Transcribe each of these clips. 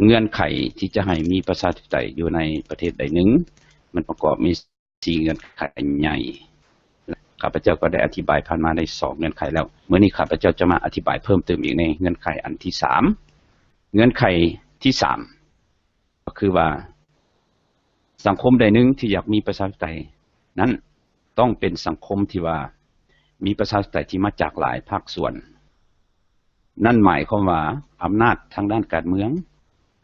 เงื่อนไขที่จะให้มีประชาธิปไตยอยู่ในประเทศใดหนึ่งมันประกอบมี4เงื่อนไขใหญ่ข้าพเจ้าก็ได้อธิบายผ่านมาได้2เงื่อนไขแล้วเมื่อนี้ข้าพเจ้าจะมาอธิบายเพิ่มเติมอีกในเงื่อนไขอันที่3เงื่อนไขที่3ก็คือว่าสังคมใดหนึ่งที่อยากมีประชาธิปไตยนั้นต้องเป็นสังคมที่ว่ามีประชาธิปไตยที่มาจากหลายภาคส่วนนั่นหมายความว่าอำนาจทางด้านการเมือง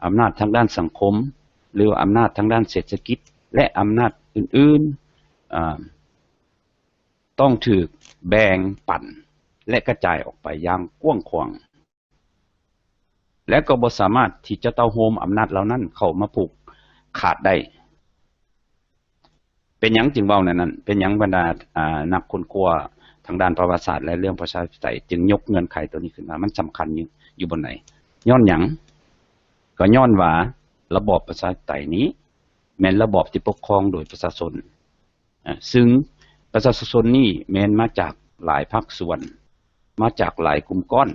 อำนาจทางด้านสังคมหรืออำนาจทางด้านเศรษฐกิจและอำนาจอื่นๆต้องถูกแบ่งปันและกระจายออกไปอย่างกว้างขวางและก็บ่สามารถที่จะเต้าโฮมอำนาจเหล่านั้นเข้ามาผูกขาดได้เป็นหยังจึงเว้านั้นเป็นหยังบรรดานักค้นคว้าทางด้านประวัติศาสตร์และเรื่องประชาธิปไตยจึงยกเงื่อนไขตัวนี้ขึ้นมามันสำคัญอยู่บนไหนย้อนหยังก็ย้อนว่าระบอบประชาธิปไตยนี้แม้นระบอบที่ปกครองโดยประชาชนซึ่งประชาชนนี้แม้นมาจากหลายภาคส่วนมาจากหลายกลุ่มก้อน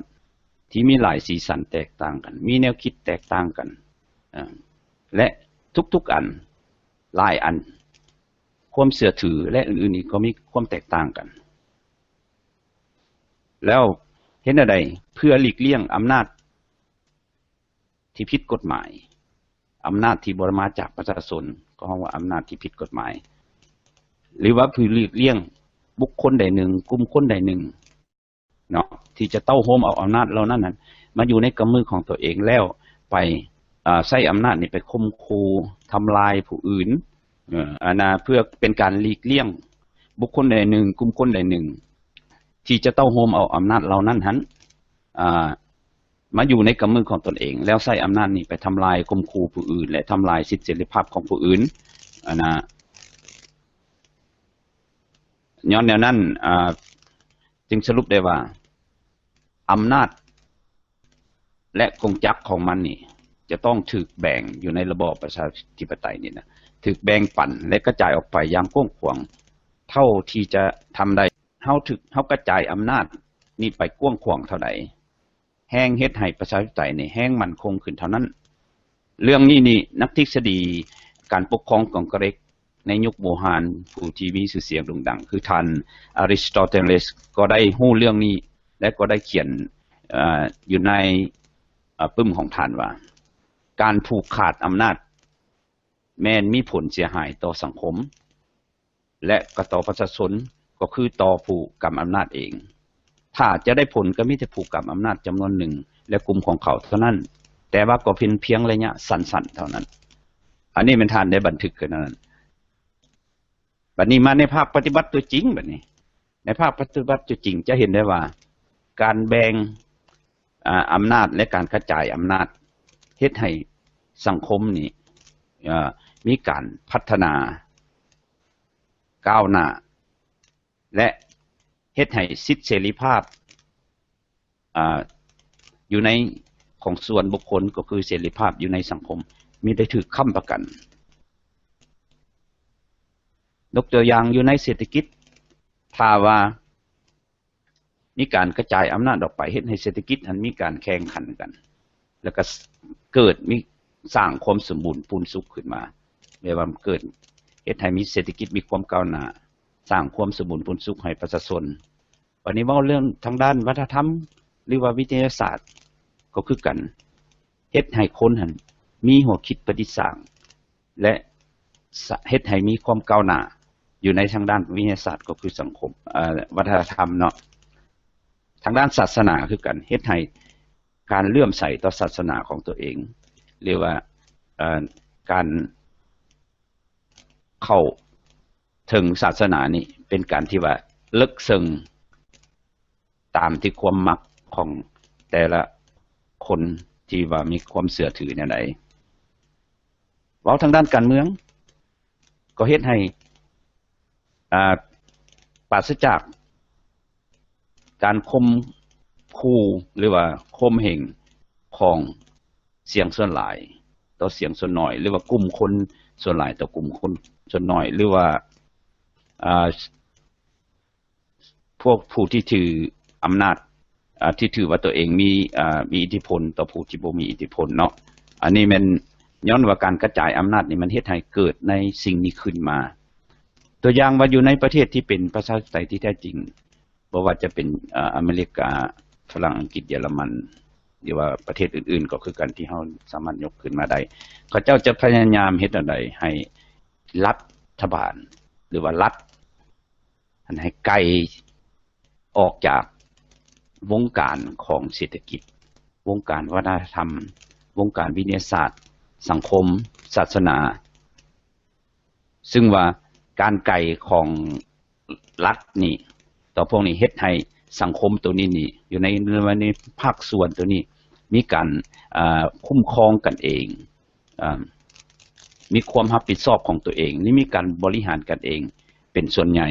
ที่มีหลายสีสันแตกต่างกันมีแนวคิดแตกต่างกันและทุกๆอันหลายอันความเชื่อถือและอื่นๆอีกก็มีความแตกต่างกันแล้วเห็นอะไรเพื่อหลีกเลี่ยงอำนาจที่ผิดกฎหมายอำนาจที่บ่มาจากประชาชนก็เรียกว่าอำนาจที่ผิดกฎหมายหรือว่าเพื่อหลีกเลี่ยงบุคคลใดหนึ่งกลุ่มคนใดหนึ่งเนาะที่จะเต้าโฮมเอาอำนาจเหล่านั้นมาอยู่ในกำมือของตัวเองแล้วไปใช้อำนาจนี้ไปข่มขู่ทำลายผู้อื่นเพื่อเป็นการหลีกเลี่ยงบุคคลใดหนึ่งกลุ่มคนใดหนึ่งที่จะเต้าโฮมเอาอำนาจเหล่านั้นมาอยู่ในกำมือของตนเองแล้วใช้อำนาจนี้ไปทำลายข่มขู่ผู้อื่นและทำลายสิทธิเสรีภาพของผู้อื่นย้อนแนวนั้นจึงสรุปได้ว่าอำนาจและกงจักรของมันนี่จะต้องถูกแบ่งอยู่ในระบอบประชาธิปไตยนี่นะถูกแบ่งปันและกระจายออกไปอย่างกว้างขวางเท่าที่จะทำได้เฮากระจายอำนาจนี่ไปกว้างขวางเท่าใดแห้งเฮ็ดให้ประชาธิปไตยนี่แห้งมั่นคงขึ้นเท่านั้นเรื่องนี้นี่นักทฤษฎีการปกครองของกรีกในยุคโบราณผู้ที่มีชื่อเสียงโด่งดังคือท่านอริสโตเตเลสก็ได้รู้เรื่องนี้และก็ได้เขียนอยู่ในปึ้มของท่านว่าการผูกขาดอำนาจแม้นมีผลเสียหายต่อสังคมและก็ต่อประชาชนก็คือต่อผู้กำอำนาจเองถ้าจะได้ผลก็มีแต่ผู้กำอำนาจจำนวนหนึ่งและกลุ่มของเขาเท่านั้นแต่ว่าก็เพียงระยะสั้นๆเท่านั้นอันนี้เป็นท่านได้บันทึกขึ้นนั้นบัดนี้มาในภาคปฏิบัติตัวจริงบัดนี้ในภาคปฏิบัติตัวจริงจะเห็นได้ว่าการแบ่งอำนาจและการกระจายอำนาจเฮ็ดให้สังคมนี้มีการพัฒนาก้าวหน้าและเฮ็ดให้สิทธิเสรีภาพอยู่ในของส่วนบุคคลก็คือเสรีภาพอยู่ในสังคมมีได้ถูกค้ำประกันยกตัวอย่างอยู่ในเศรษฐกิจถ้าว่ามีการกระจายอำนาจออกไปเฮ็ดให้เศรษฐกิจมันมีการแข่งขันกันแล้วก็เกิดมีสร้างความสมบูรณ์พูนสุขขึ้นมาแปลว่าเกิดเฮ็ดให้มีเศรษฐกิจมีความก้าวหน้าสร้างความสมบูรณ์พูนสุขให้ประชาชนวันนี้เว้าเรื่องทางด้านวัฒนธรรมหรือว่าวิทยาศาสตร์ก็คือกันเฮ็ดให้คนหั่นมีหัวคิดประดิษฐ์สร้างและเฮ็ดให้มีความก้าวหน้าอยู่ในทางด้านวิทยาศาสตร์ก็คือสังคมวัฒนธรรมเนาะทางด้านศาสนาคือกันเฮ็ดให้การเลื่อมใสต่อศาสนาของตัวเองเรียกว่าการเข้าถึงศาสนานี่เป็นการที่ว่าลึกซึ้งตามที่ความมักของแต่ละคนที่ว่ามีความเชื่อถือแนวใดเว้าทางด้านการเมืองก็เฮ็ดให้ปราศจากการข่มขู่หรือว่าข่มเหงของเสียงส่วนหลายต่อเสียงส่วนน้อยหรือว่ากลุ่มคนส่วนหลายต่อกลุ่มคนส่วนน้อยหรือว่าพวกผู้ที่ถืออำนาจที่ถือว่าตัวเองมีอิทธิพลต่อผู้ที่บ่มีอิทธิพลเนาะ อันนี้มันย้อนว่าการกระจายอำนาจนี่มันเฮ็ดให้เกิดในสิ่งนี้ขึ้นมาตัวอย่างว่าอยู่ในประเทศที่เป็นประชาธิปไตยที่แท้จริงบ่ว่าจะเป็นอเมริกาฝรั่งอังกฤษเยอรมันหรือว่าประเทศอื่นๆก็คือกันที่เฮาสามารถยกขึ้นมาได้เขาเจ้าจะพยายามเฮ็ดอันใดให้รัฐบาลหรือว่ารัฐอันให้ไกลออกจากวงการของเศรษฐกิจวงการวัฒนธรรมวงการวิทยาศาสตร์สังคมศาสนาซึ่งว่าการไกลของรัฐนี่ต่อพวกนี้เฮ็ดให้สังคมตัวนี้นี่อยู่ในภาคส่วนตัวนี้มีการคุ้มครองกันเองมีความรับผิดชอบของตัวเองนี่มีการบริหารกันเองเป็นส่วนใหญ่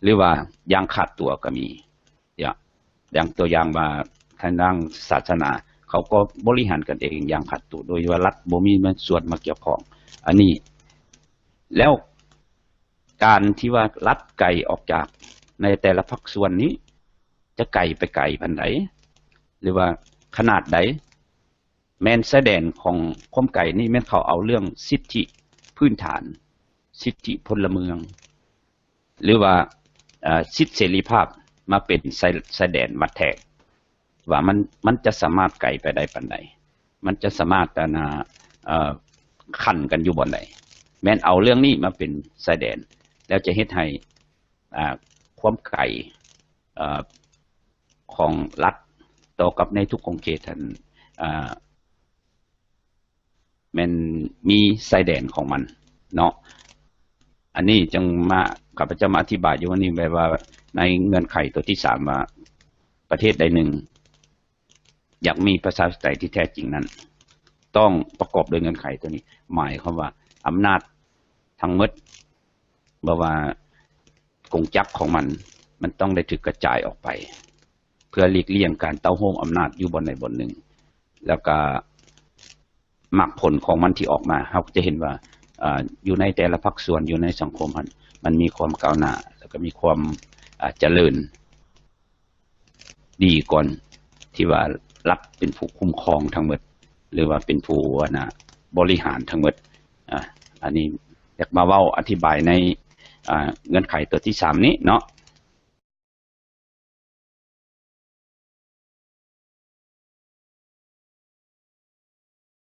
หรือว่าอย่างขาดตัวก็มีอย่างตัวอย่างว่าทางด้านศาสนาเขาก็บริหารกันเองอย่างขาดตัวโดยว่ารัฐบ่มีส่วนมาเกี่ยวข้องอันนี้แล้วการที่ว่ารัฐไกลออกจากในแต่ละภาคส่วนนี้จะไกลไปไกลปานใดหรือว่าขนาดใดแม้นแสดงของความไกลนี่แม้นเขาเอาเรื่องสิทธิพื้นฐานสิทธิพลเมืองหรือว่าสิทธิเสรีภาพมาเป็นแสดงวัดแทกว่ามันจะสามารถไกลไปได้ปานใดมันจะสามารถขันกันอยู่บ่อนใดแม้นเอาเรื่องนี้มาเป็นแสดงแล้วจะเฮ็ดให้ความไกลของรัฐต่อกับในทุกของเขตท่านมันมีไซแดนของมันเนาะอันนี้จึงมาข้าพเจ้ามาอธิบายอยู่วันนี้แบบว่าในเงื่อนไขตัวที่3ว่าประเทศใดหนึ่งอยากมีประชาธิปไตยที่แท้จริงนั้นต้องประกอบด้วยเงื่อนไขตัวนี้หมายความว่าอำนาจทั้งหมดบ่ว่ากงจักรของมันต้องได้ถูกกระจายออกไปเพื่อหลีกเลี่ยงการเต้าโห้งอำนาจอยู่บนใดบนหนึ่งแล้วก็มรรคผลของมันที่ออกมาเราจะเห็นว่าอยู่ในแต่ละภาคส่วนอยู่ในสังคมมันมีความก้าวหน้าแล้วก็มีความเจริญดีก่อนที่ว่ารัฐเป็นผู้คุ้มครองทั้งหมดหรือว่าเป็นผู้บริหารทั้งหมดอันนี้อยากมาเว้าอธิบายในเงื่อนไขตัวที่3นี้เนาะ